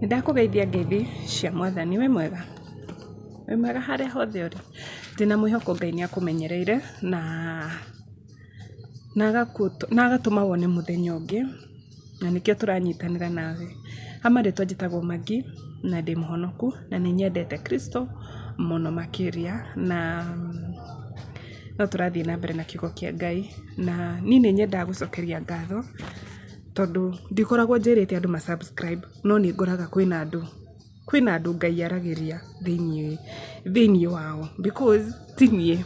Ndakugeithia ngeithi cia Mwathani we mwega. We mwega haria hothe uri. Ndina mwihoko Ngai ni akumenyereire na agatuma wone muthenya ungi na nikio turanyitanira nawe. Hamari twajitagwo Magi na ndi muhonoku na ni nyendete Kristo muno makiria na no turathie na mbere na kiugo kia Ngai na ni nyendaga gucokeria ngatho tondu ndikoragwo njirite andu ma subscribe no ni ngoraga kwina andu Ngai aragiria thiini wao because tinie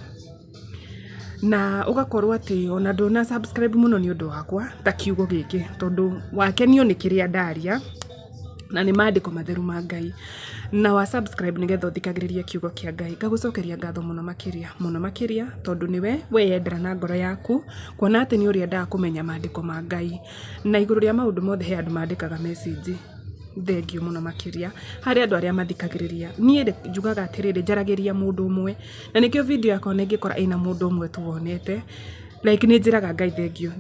na ugakorwo ati ona ndona subscribe muno ni undu wakwa ta kiugo giki tondu wakenio ni kiria ndaria na ni maandiko matheru ma Ngai na wa subscribe nigetha uthikagiriria kiugo kia Ngai ngagucokeria ngatho muno makiria tondu niwe weyendera na ngoro yaku kuona ati ni uriendaga kumenya maandiko ma Ngai na iguru ria maundu mothe he andu maandikaga message thengio muno makiria hari andu aria mathikagiriria nie njugaga atiriri njaragiria mundu umwe na nikio video yakwa ngikora ina mundu umwe tuwonete like ni njiraga Ngai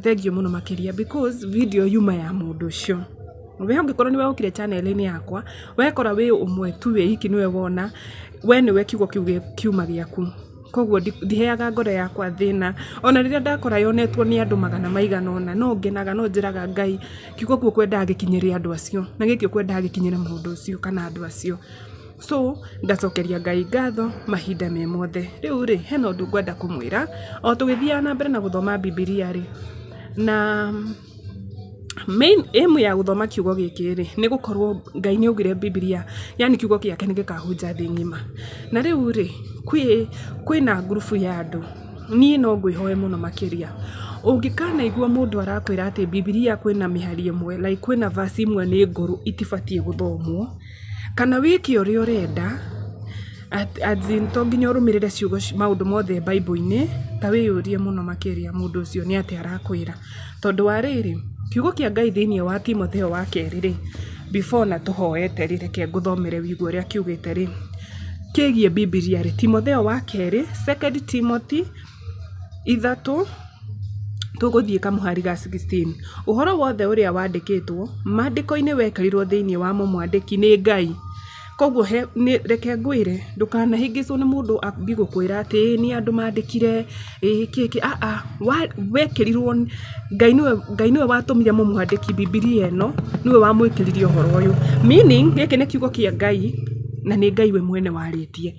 thengio muno makiria because video yuma ya mundu ucio we ungikorwo ni wokire channel-ini yakwa wekora we umwe tu we hiki niwe wona we niwe kiugo kiuma giaku koguo ndiheaga ngoro yakwa thina ona riria ndakora yonetwo ni andu magana maigana ona no ngenaga no njiraga Ngai kiugo guo kwendaga gikinyiria andu acio na gikio kwendaga gikinyire mundu ucio kana andu acio so ndacokeria Ngai ngatho mahinda me mothe riu ri hena undu ngwenda kumwira o tugithia na mbere na guthoma Biblia ri na main aim ya guthoma kiugo giki ri ni gukorwo Ngai ni ugire Biblia yani kiugo giake ni gikahunja thi ngima na riu ri kwina group ya andu ni no ngwihoe muno makiria ungikana igua mundu arakwira ati Biblia kwina mihari imwe like kwina verse imwe ni nguru itibatie guthomwo kana wiki uri urenda azin to nginya urumirire ciugo maundu mothe Bible-ini ta wiyurie muno makiria mundu ucio ni ati arakwira tondu wa riri kiugo kia Ngai thiini wa Timotheo wa keri ri before na tuhoete ri reke nguthomere wigu uria kiugite ri kegie Biblia ri Timotheo wa keri 2 Timothy 3 tuguthie kamuhari ga 16 uhoro wothe uria wandikitwo maandiko-ini wekĩrirwo thiini wa mwandiki ni Ngai koguo reke ngwire ndukanahingicwo ni mundu angigukwira ati ni andu maandikire kiki wekĩrirwo Ngai niwe watumire mwandiki Biblia eno niwe wamwikiririe uhoro uyu meaning giki ni kiugo kia Ngai na ni Ngai we mwene waritie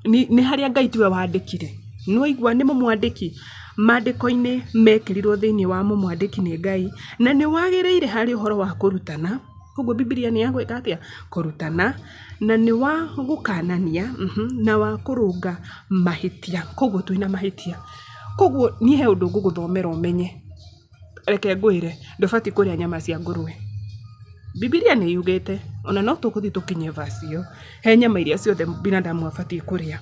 ni haria Ngai tiwe wandikire no igwa ni mwandiki maandiko-ini mekĩrirwo thiini wa mwandiki ni Ngai na ni wagiriire hari uhoro wa kurutana koguo Biblia ni yagwika atia kurutana na ni wa gukanania na wa kurunga mahitia koguo twina mahitia koguo ni he undu nguguthomera umenye reke ngwire ndubati kuria nyama cia ngurwe Biblia ni yugite ona no tukuthi tukinye verse iyo he nyama iria ciothe binadamu abatie kuria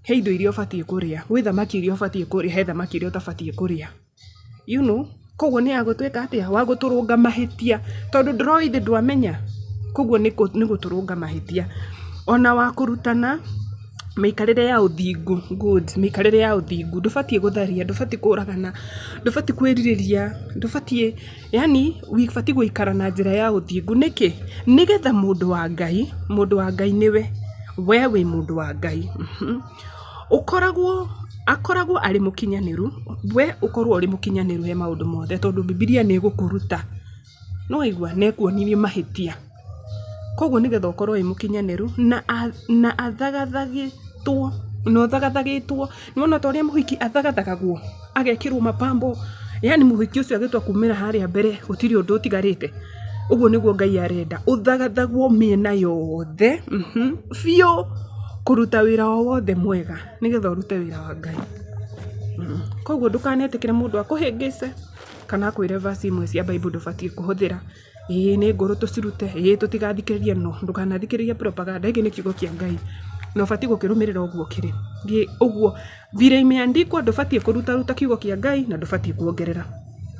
he indo iria ubatie kuria we thamaki iria ubatie kuria he thamaki iria utabatie kuria you know koguo ni agutwika atia wa guturunga mahitia tondu droid ndwamenya koguo ni guturunga mahitia ona wa kurutana mikarire ya uthingu good mikarire ya uthingu ndubatie gutharia ndubatie kuragana ndubatie kwiririria ndubatie yani wibatie guikara na njira ya uthingu niki nigetha mundu wa Ngai niwe wewe mundu wa Ngai akoragwo ari mukinyaniru we ukorwo uri mukinyaniru he maundu mothe tondu Biblia ni gukuruta no igwa nekuonirie mahitia koguo nigetha ukorwo uri mukinyaniru na athagathagitwo ni wona toria muhiki athagathagagwo agekirwo mapambo yani muhiki ucio agitwa kumira haria mbere gutiri undu utigarite uguo niguo Ngai arenda uthagathagwo miena yothe fio kuruta wira wothe mwega nigetha urute wira wa Ngai koguo ndukanetikire mundu akuhingice kana akwire verse imwe cia Bible ndubatie kuhuthira ni nguru tucirute tutigathikiririe no ndukanathikiririe propaganda iki ni kiugo kia Ngai no batie gukirumirira uguo kiri uguo vile imeandikwa ndubatie kuruta kiugo kia Ngai na ndubatie kuongerera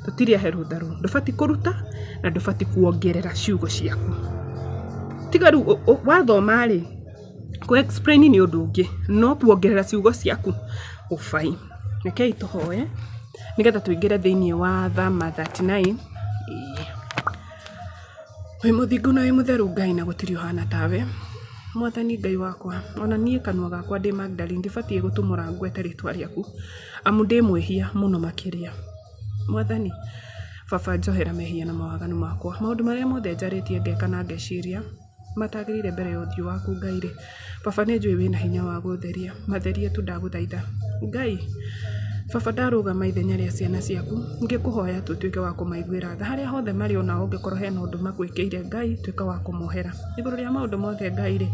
tutiria herutharu ndubatie kuruta na ndubatie kuongerera ciugo ciaku tigaru wathoma ri ku explain ni undu ungi no kuongerera ciugo ciaku ufai rekei tuhoe nigetha tuingire thiini wa Thama 39 Wĩ mũthingu na wĩ mũtheru Ngai na gũtirĩ ũhana tawe. Mwathani Ngai wakwa, ona niĩ kanua gakwa ndĩ Magdalene ndibatiĩ gũtũmũra ngwete rĩtwa rĩaku amu ndĩ mwĩhia mũno makĩria. Mwathani, Baba njohera mehia na mawaganu makwa. Maũndũ marĩa mothe njarĩtie ngeka na ngeciria matagĩrĩire mbere ya ũthiũ waku Ngai. Baba nĩ njũĩ wĩna hinya wa gũtheria, matherie tu ndagũthaitha. Ngai, Baba ndarũgama ithenya rĩa ciana ciaku ngĩkũhoya tũtuĩke wa kũmaiguĩra tha harĩa hothe marĩ ona ũngĩkorwo hena ũndũ magwĩkĩire Ngai tuĩka wa kũmohera. Igũrũ rĩa maũndũ mothe Ngai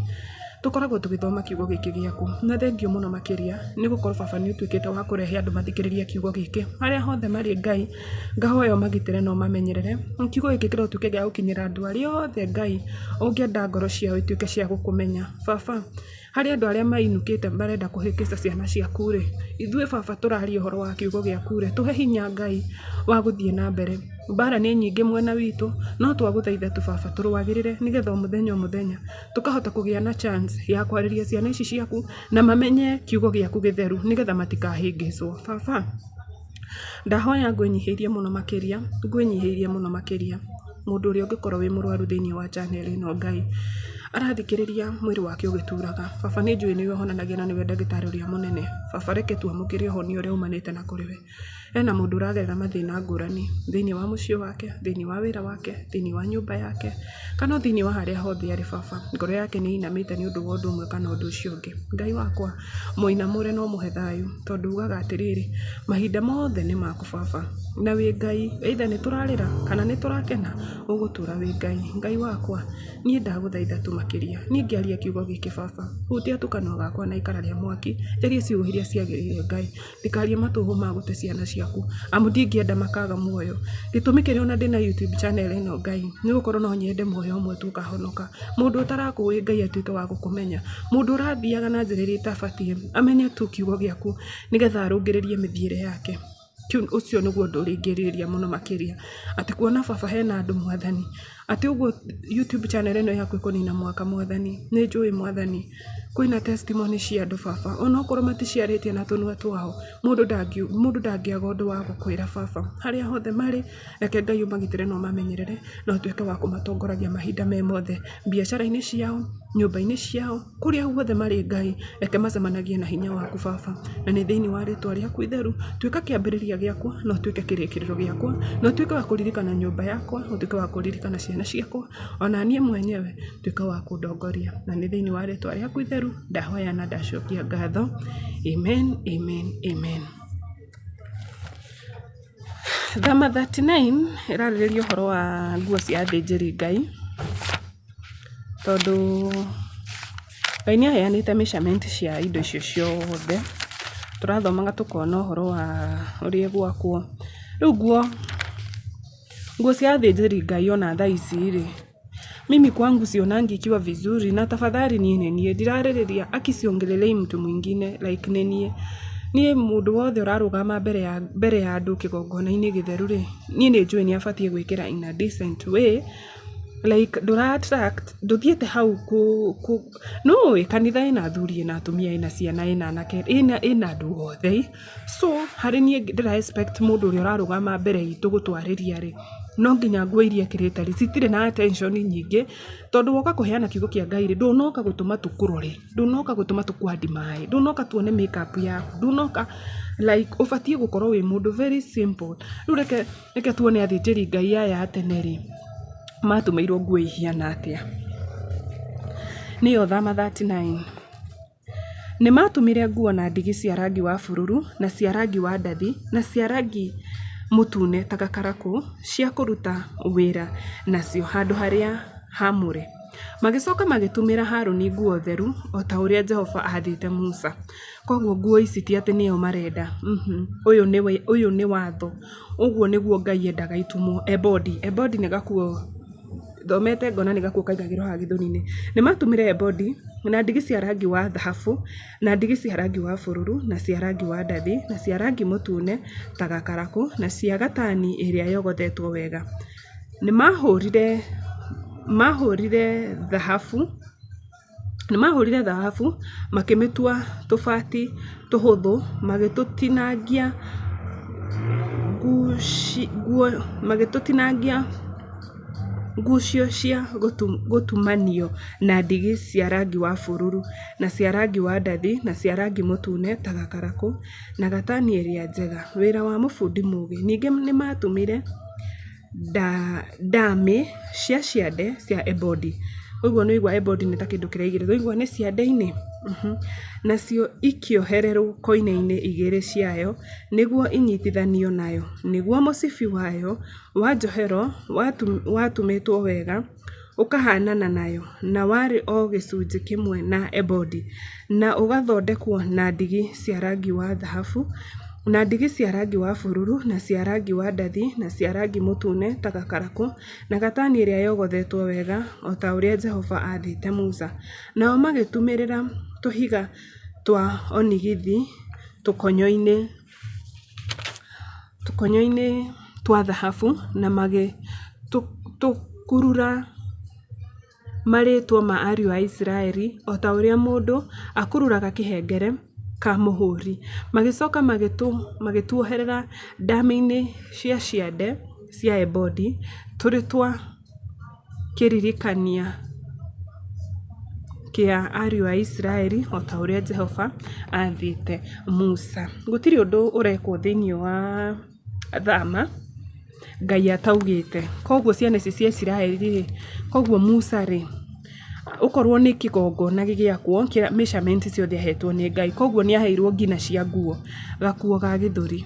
tũkoragwo tũgĩthoma kiugo gĩkĩ gĩaku na thengio mũno makĩria nĩ gũkorwo Baba nĩ ũtuĩkĩte wa kũrehe andũ mathikĩrĩria kiugo gĩkĩ harĩa hothe marĩ Ngai ngahoya ũmagitĩre na ũmamenyerere. Kiugo gĩkĩ kĩrotuĩke gĩa gũkinyĩra andũ arĩa othe Ngai ũngĩenda ngoro ciao ituĩke cia gũkũmenya. Baba, harĩ andũ arĩa mainũkĩte marenda kũhĩngĩca ciana ciaku ithuĩ Baba tũraria ũhoro wa kiugo gĩaku tũhe hinya Ngai wa gũthiĩ na mbere. Mbara nĩ nyingĩ mwena witũ no twagũthaitha tu Baba tũrũagĩrĩre nĩgetha o mũthenya tũkahota kũgĩa na chance ya kwarĩria ciana ici ciaku na mamenye kiugo gĩaku gĩtheru nĩgetha matikahĩngĩcwo. Baba, ndahoya ngwĩnyihĩrie mũno makĩria mũndũ ũrĩa ũngĩkorwo wĩ mũrwaru thĩinĩ wa channel ĩno Ngai arathikĩrĩria mwĩrĩ wake ũgĩturaga. Baba nĩ njũĩ nĩwe ũhonanagia na nĩwe ndagĩtarĩ ũrĩa mũnene. Baba reke tuamũkĩre ũhonio ũrĩa umanĩte na kũrĩ we. Ena mũndũ ũragerera mathĩna ngũrani thĩinĩ wa mũciĩ wake, thĩinĩ wa wĩra wake, thĩinĩ wa nyũmba yake kana thĩinĩ wa harĩa hothe arĩ. Baba, ngoro yake nĩ inamĩte nĩ ũndũ wa ũndũ ũmwe kana ũndũ ũcio ũngĩ. Ngai wakwa, mũinamũre no mũhe thayũ tondũ ugaga atĩrĩrĩ, mahinda mothe nĩ maku Baba, na wĩ Ngai either nĩ tũrarĩra kana nĩ tũrakena ũgũtũra wĩ Ngai. Ngai wakwa, niĩ ndagũthaitha tu makĩria niĩ ngĩaria kiugo gĩkĩ Baba hutia tu kanua gakwa na ikara rĩa mwaki njarie ciugo iria ciagĩrĩire Ngai, ndikarie matũhũ ma gũte ciana ciaku amu ndingĩenda makaga muoyo. Gĩtũmi kĩrĩa ona ndĩ na YouTube channel ĩno Ngai nĩ gũkorwo no nyende muoyo ũmwe tu ũkahonoka, mũndũ ũtarakũĩ Ngai atuĩke wa gũkũmenya, mũndũ ũrathiaga na njĩra ĩrĩa ĩtabatiĩ amenye tu kiugo gĩaku nĩgetha arũngĩrĩrie mĩthiĩre yake. Ũcio nĩguo ũndũ ũrĩa ingĩrĩria mũno makĩria atĩ kuona Baba hena andũ Mwathani atĩ ũguo YouTube channel ĩno yaku ĩkũnina mwaka Mwathani. Nĩ njũĩ Mwathani kwĩna testimony cia andũ Baba onokorwo maticiarĩtie na tũnua twao, mũndũ ndangĩaga ũndũ wa gũkwĩra Baba harĩa hothe marĩ. Reke Ngai ũmagitĩre na ũmamenyerere na ũtuĩke wa kũmatongoragia mahinda me mothe biacara-inĩ ciao, nyũmba-inĩ ciao, kũrĩa guothe marĩ Ngai reke macemanagie na hinya waku Baba, na nĩ thĩinĩ wa rĩtwa rĩaku itheru tuĩka kĩambĩrĩria gĩakwa no tuĩke kĩrĩkĩrĩro gĩakwa, no tuĩke wa kũririkana nyũmba yakwa, ũtuĩke wa kũririkana ciana ciakwa, ona niĩ mwenyewe tuĩke wa kũndongoria, na nĩ thĩinĩ wa rĩtwa rĩaku itheru ndahoya na ndacokia ngatho. Amen, amen, amen. Thama 39 ĩrarĩrĩria ũhoro wa nguo cia athĩnjĩri Ngai tondũ Ngai nĩ aheanĩte measurement cia indo icio ciothe. Tũrathomaga tũkona ũhoro wa ũrĩa gwakwo. Rĩu nguo cia athĩnjĩri Ngai ona thaa ici mimi kwangu sionangi ikiwa vizuri, na tafadhali niĩ ndirarĩrĩria akisiongelelei mtu mwingine like niĩ mũndũ wothe ũrarũgama mbere ya andũ kĩgongona-inĩ gĩtheru niĩ nĩ njũĩ nĩ abatiĩ gwĩkĩra in a decent way, like ndũthiĩte hau no kanitha ĩna athuri ĩna atumia ĩna ciana ĩna anake ĩna andũ othe. So harĩ niĩ ndĩra expect mũndũ ũrĩa ũrarũgama mbere itũ gũtwarĩria no nginya nguo iria ekĩrĩte citirĩ na attention nyingĩ, tondũ woka kũheana kiugo kĩa Ngai ndũnoka gũtũma tũkũrore, ndũnoka gũtũma tũkwadimae, ndũnoka tuone makeup yaku, ndũnoka like ũbatiĩ gũkorwo wĩ mũndũ very simple. Rĩu reke tuone athĩnjĩri Ngai aya tene matũmĩirwo nguo ihiana atĩa. Nĩyo Thama 39 nĩ matũmire nguo na ndigi cia rangi wa bururu na cia rangi wa ndathi na cia rangi mũtune ta gakarakũ cia kũruta wĩra nacio handũ harĩa hamũre. Magĩcoka magĩtũmĩra Harũni nguo theru o ta ũrĩa Jehova aathĩte Musa. Koguo nguo ici ti atĩ nĩo marenda, ũyũ nĩ watho, ũguo nĩguo Ngai endaga itumwo. Ebodi nĩ gakuo thomete ngona nĩ gakuo kaigagĩrwo haha gĩthũri-inĩ. Nĩ matũmire ebodi na ndigi cia rangi wa thahabu na ndigi cia rangi wa bururu na cia rangi wa ndathi na cia rangi mũtune ta gakarakũ na cia gatani ĩrĩa yogothetwo wega. Nĩ mahũrire thahabu makĩmĩtua tũbati tũhũthũ, magĩtũtinangia ngucio cia gutumanio na ndigi cia rangi wa bururu na cia rangi wa ndathi na cia rangi mutune ta gakaraku na gatani ĩrĩa njega, wĩra wa mũbundi mũũgĩ. Ningĩ nĩ matumire ndamĩ cia ciande cia ebodi. Ũguo nĩ igua ebodi nĩ ta kĩndũ kĩraigĩrĩrwo, igua nĩ ciande-inĩ. Nacio ikĩohererwo koine-inĩ igĩrĩ ciayo nĩguo inyitithanio nayo, nĩguo mũcibi wayo wa njohero watumĩtwo wega ũkahanana nayo na warĩ o gĩcunjĩ kĩmwe na ebodi, na ũgathondekwo na ndigi cia rangi wa thahabu na ndigi cia rangi wa bururu na cia rangi wa ndathi na cia rangi mutune ta gakaraku na gatani ĩrĩa yogothetwo wega o ta ũrĩa Jehova athĩte Musa. Nao magĩtumĩrĩra tũhiga twa onigithi tũkonyo-inĩ twa thahabu na magĩtũkurura marĩtwa ma ariũ a Isiraeli o ta ũrĩa mũndũ akururaga kĩhengere ka mũhũri. Magĩcoka magĩtuoherera ndamĩ-inĩ cia ciande cia ebodi tũrĩ twa kĩririkania kĩa ariũ a Isiraeli o ta ũrĩa Jehova athĩte Musa. Gũtirĩ ũndũ ũrekwo thĩinĩ wa Thama Ngai ataugĩte. Koguo ciana ici cia Isiraeli, koguo Musa rĩ, ukorwo nĩ kĩgongona gĩgĩakwo measurement ciothe ahetwo nĩ Ngai, koguo nĩ aheirwo ngina cia nguo, gakuo ga gĩthũri.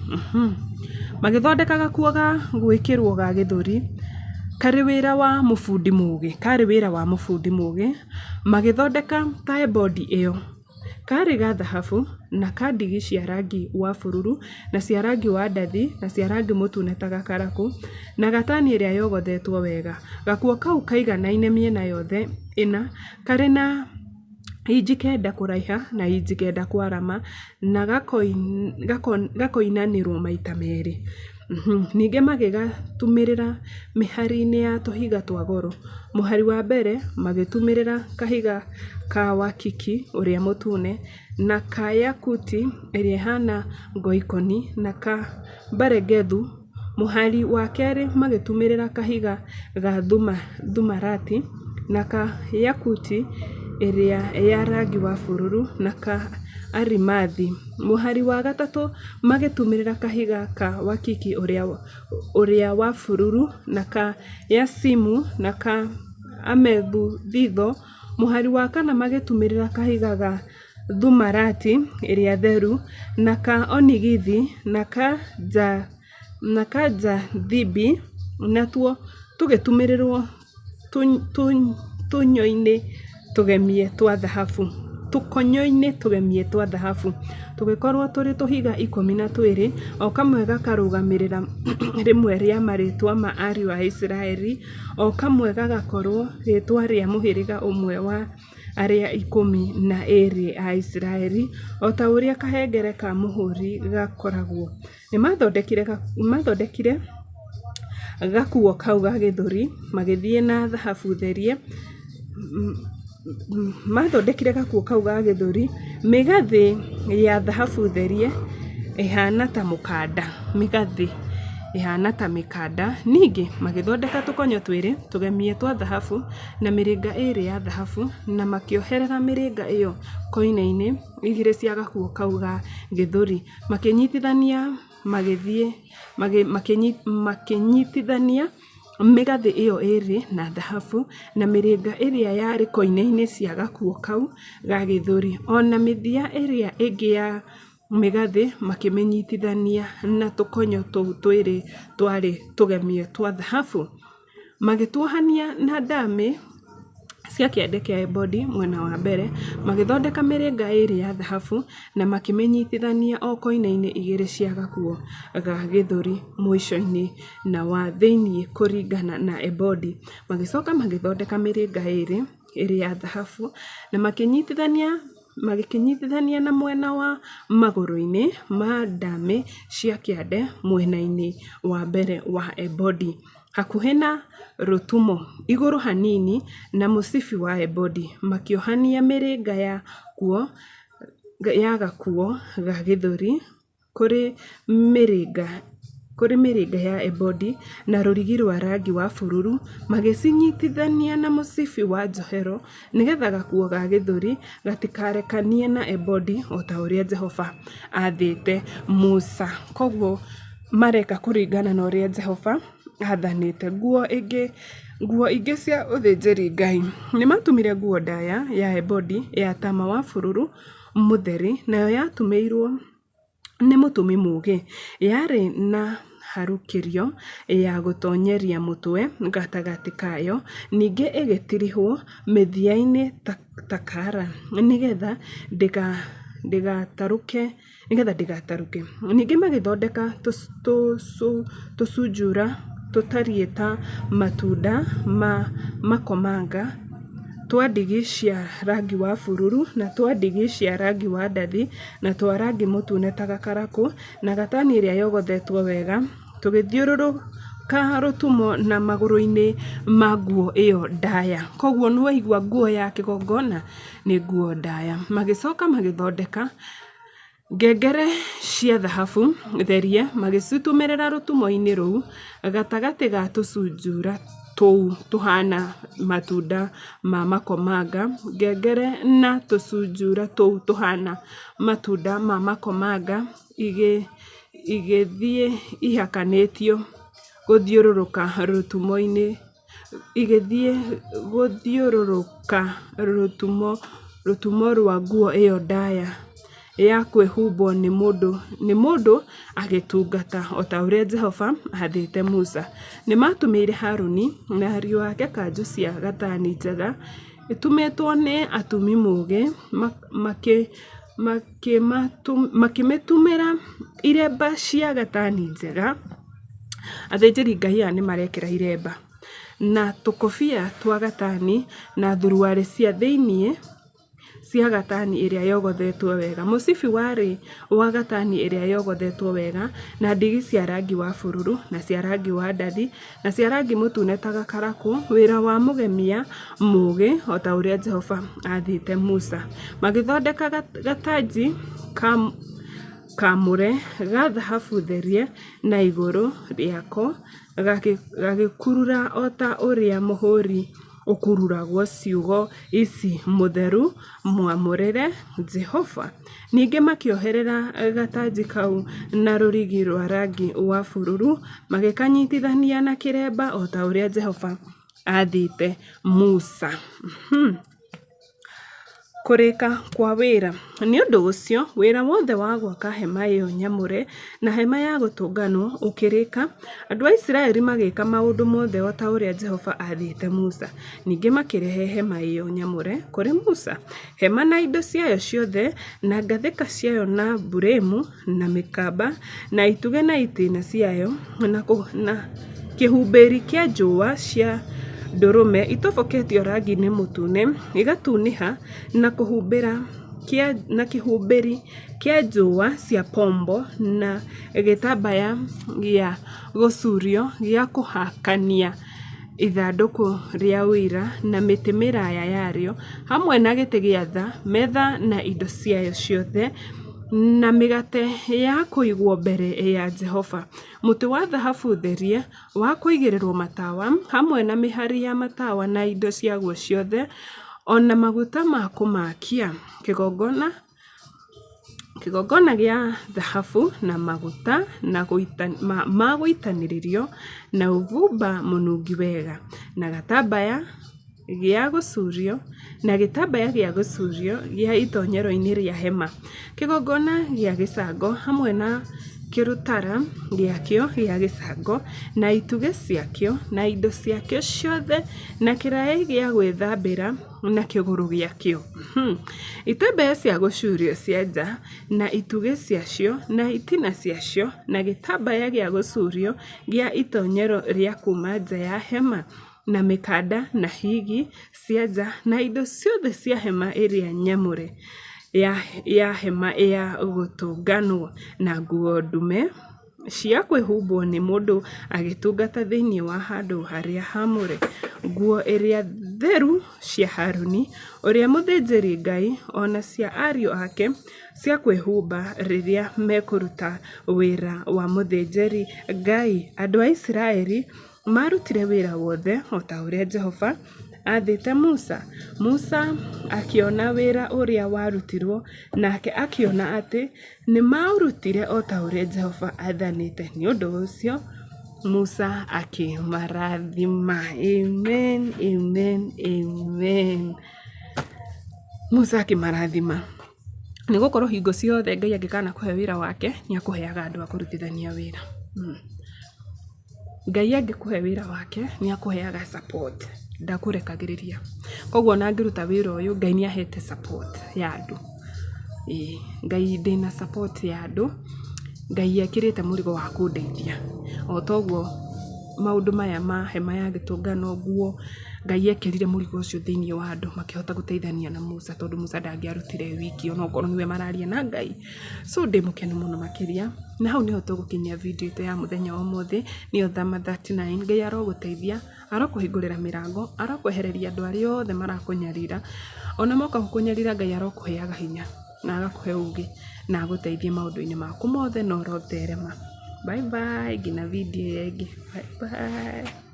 Magĩthondeka gakuo ga gwĩkĩrwo ga gĩthũri karĩ wĩra wa mũbundi mũũgĩ. Magĩthondeka ka ebodi ĩyo karĩ ga thahabu na ka ndigi cia rangi wa bururu na cia rangi wa ndathi na cia rangi mutune ta gakaraku na gatani ĩrĩa yogothetwo wega. Gakuo kau kaiganaine mĩena yothe ĩna, karĩ na inji 9 kũraiha na inji 9 kwarama na gakoinanĩrwo maita merĩ. Ningĩ magĩgatumĩrĩra mĩhari-inĩ ya tũhiga twa goro. Mũhari wa mbere magĩtumĩrĩra kahiga ka wakiki ũrĩa mũtune na ka yakuti ĩrĩa ihana ngoikoni na ka baregethu. Mũhari wa kerĩ magĩtumĩrĩra kahiga ga thumarati na ka yakuti ĩrĩa ya rangi wa bururu na ka arimathi. Mũhari wa gatatũ magĩtumĩrĩra kahiga ka wakiki ũrĩa wa bururu na ka yasimu na ka amethuthizo. Mũhari wa kana magĩtumĩrĩra kahiga ga thumarati ĩrĩa theru na ka onigithi na ka jathibi, natuo tũgĩtumĩrĩrwo tũkonyo-inĩ tũgemie twa thahabu. Tũgĩkorwo tũrĩ tũhiga 12, o kamwe gakarũgamĩrĩra rĩmwe rĩa marĩtwa ma ariũ a Isiraeli, o kamwe gagakorwo rĩtwa rĩa mũhĩrĩga ũmwe wa arĩa 12 a Isiraeli, o ta ũrĩa kahengere ka mũhũri gakoragwo. Nĩ mathondekire gakuo kau ga gĩthũri magĩthiĩ na thahabu therie. Mathondekire gakuo kau ga gĩthũri mĩgathĩ ya thahabu therie ihana ta mũkanda, Ningĩ magĩthondeka tũkonyo twĩrĩ tũgemie twa thahabu na mĩrĩnga 2 ya thahabu na makĩoherera mĩrĩnga ĩyo koine-inĩ igĩrĩ cia gakuo kau ga gĩthũri, makĩnyitithania mĩgathĩ ĩyo 2 na thahabu na mĩrĩnga ĩrĩa yarĩ koine-inĩ cia gakuo kau ga gĩthũri, ona mĩthia ĩrĩa ĩngĩ ya mĩgathĩ makĩmĩnyitithania na tũkonyo tũu twĩrĩ twarĩ tũgemie twa thahabu. Magĩtuohania na ndamĩ cia kĩande kĩa ebodi mwena wa mbere, magĩthondeka mĩrĩnga 2 ya thahabu na makĩmĩnyitithania o koine-inĩ igĩrĩ cia gakuo ga gĩthũri mũico-inĩ na wa thĩinĩ kũringana na ebodi. Magĩcoka magĩthondeka mĩrĩnga 2 ĩrĩ ya thahabu na magĩkĩnyitithania na mwena wa magũrũ-inĩ ma ndamĩ cia kĩande mwena-inĩ wa mbere wa ebodi, hakuhĩ na rũtumo igũrũ hanini na mũcibi wa ebodi. Makĩohania mĩrĩnga ya gakuo ga gĩthũri kũrĩ mĩrĩnga kũrĩ mĩrĩnga ya ebodi na rũrigi rwa rangi wa bururu, magĩcinyitithania na mũcibi wa njohero, nĩgetha gakuo ga gĩthũri gatikarekanie na ebodi o ta ũrĩa Jehova athĩte Musa. Koguo mareka kũringana na ũrĩa Jehova athanĩte. Nguo ingĩ cia ũthĩnjĩri Ngai nĩ matumire nguo ndaya ya ebodi ya tama wa bururu mũtheri, nayo yatumĩirwo nĩ mũtumi mũũgĩ, yarĩ na harũkĩrio ya gũtonyeria mũtwe gatagatĩ kayo, ningĩ ĩgĩtirihwo mĩthia-inĩ ta kara, nĩgetha ndĩgatarũke. Ningĩ magĩthondeka tũcunjura tũtariĩ ta matunda ma makomanga twa ndigi cia rangi wa bururu na twa ndigi cia rangi wa ndathi na twa rangi mũtune ta gakarakũ, na gatani ĩrĩa yogothetwo wega, tũgĩthiũrũrũka rũtumo na magũrũ-inĩ ma nguo ĩyo ndaya. Koguo nĩ waigua nguo ya kĩgongona nĩ nguo ndaya. Magĩcoka magĩthondeka ngengere cia thahabu therie, magĩcitumĩrĩra rũtumo-inĩ rũu gatagatĩ ga tũcunjura tũu tũhana matunda ma makomanga. Ngengere na tũcunjura tũu tũhana matunda ma makomanga igĩthiĩ ihakanĩtio gũthiũrũrũka rũtumo rwa nguo ĩyo ndaya ya kwĩhumbwo nĩ mũndũ agĩtungata o ta ũrĩa Jehova athĩte Musa. Nĩ matumĩire Harũni na ariũ ake kanjũ cia gatani njega ĩtumĩtwo nĩ atumi mũũgĩ, makĩmĩtumĩra iremba cia gatani njega. Athĩnjĩri Ngai aya nĩ marekĩra iremba na tũkũbia twa gatani na thuruarĩ cia thĩiniĩ cia gatani ĩrĩa yogothetwo wega. Mũcibi warĩ wa gatani ĩrĩa yogothetwo wega na ndigi cia rangi wa bururu na cia rangi wa ndathi na cia rangi mũtune ta gakarakũ, wĩra wa mũgemia mũũgĩ o ta ũrĩa Jehova athĩte Musa. Magĩthondeka gatanji kamũre ga thahabu therie na igũrũ rĩako gagĩkurura o ta ũrĩa mũhũri ũkururagwo ciugo ici: mũtheru, mwamũrĩre, Jehova. Ningĩ makĩoherera gatanji kau na rũrigi rwa rangi wa bururu, magĩkanyitithania na kĩremba o ta ũrĩa Jehova athĩte Musa. Kũrĩka kwa wĩra. Nĩ ũndũ ũcio wĩra wothe wa gwaka hema ĩyo nyamũre na hema ya gũtũnganwo ũkĩrĩka, andũ a Isiraeli magĩka maũndũ mothe o ta ũrĩa Jehova athĩte Musa. Ningĩ makĩrehe hema ĩyo nyamũre kũrĩ Musa, hema na indo ciayo ciothe na ngathĩka ciayo na buremu na mĩkamba na itugĩ na itĩna ciayo na kĩhumbĩri kĩa njũa cia ndũrũme itoboketio rangi-inĩ mũtune igatunĩha na kĩhumbĩri kĩa njũa cia pombo na gĩtambaya gĩa gũcurio gĩa kũhakania ithandũkũ rĩa ũira na mĩtĩ mĩraya yarĩo, hamwe na gĩtĩ gĩa tha, metha na indo ciayo ciothe, na mĩgate ya kũigwo mbere ya Jehova, mũtĩ wa thahabu therie wa kũigĩrĩrwo matawa, hamwe na mĩhari ya matawa na indo ciaguo ciothe, ona maguta ma kũmakia kĩgongona gĩa thahabu na maguta ma gũitanĩrĩrio na ũbumba mũnungi wega, na gatambaya gĩa gũcurio na gĩtambaya gĩa gũcurio gĩa itoonyero-inĩ rĩa hema, kĩgongona gĩa gĩcango hamwe na kĩrũtara gĩakĩo gĩa gĩcango na itugĩ ciakĩo na indo ciakĩo ciothe na kĩraĩ gĩa gwĩthambĩra na kĩgũrũ gĩakĩo, itambaya cia gũcurio cia nja na itugĩ ciacio na itina ciacio na gĩtambaya gĩa gũcurio gĩa itoonyero rĩa kuma nja ya hema na mĩkanda na higi cia nja na indo ciothe cia hema ĩrĩa nyamũre ya hema ya gũtũnganwo na nguo ndume cia kwĩhumbwo nĩ mũndũ agĩtungata thĩinĩ wa handũ harĩa hamũre, nguo iria theru cia Haruni ũrĩa mũthĩnjĩri Ngai, ona cia ariũ ake cia kwĩhumba rĩrĩa mekũruta wĩra wa mũthĩnjĩri Ngai. Andũ a Isiraeli marutire wĩra wothe o ta ũrĩa Jehova athĩte Musa. Musa akiona wĩra ũrĩa warutirwo, nake akiona atĩ nĩ maurutire o ta ũrĩa Jehova athanĩte. Nĩ ũndũ ũcio Musa akĩmarathima. Amen, amen, amen. Musa akĩmarathima. Nĩ gũkorwo hingo ciothe Ngai angĩkana kũhe wĩra wake, nĩ akũheaga andũ a kũrutithania wĩra. Ngai angĩkũhe wĩra wake, nĩ akũheaga support, ndakũrekagĩrĩria. Koguo na ngĩruta wĩra ũyũ, Ngai nĩ ahete support ya andũ. Ngai ndĩna support ya andũ. Ngai ekĩrĩte mũrigo wa kũndeithia. O toguo maũndũ maya ma hema ya gĩtũngano guo, Ngai ekĩrire mũrigo ũcio thĩinĩ wa andũ makĩhota gũteithania na Musa, tondũ Musa ndangĩarutire wiki ona okorwo niwe mararia na Ngai. So ndĩ mũkenu mũno makĩria. Na hau nĩho tũgũkinyia video itũ ya mũthenya wa ũmũthĩ, nĩyo Thama 39. Ngai arogũteithia, arokũhingũrĩra mĩrango, arokwehereria andũ arĩa othe marakũnyarira. Ona moka gũkũnyarira, Ngai arokũheaga hinya na agakũhe ũũgĩ na agũteithie maũndũ-inĩ maku mothe na ũrotherema. Bye bye, nginya video ĩngĩ. Bye bye.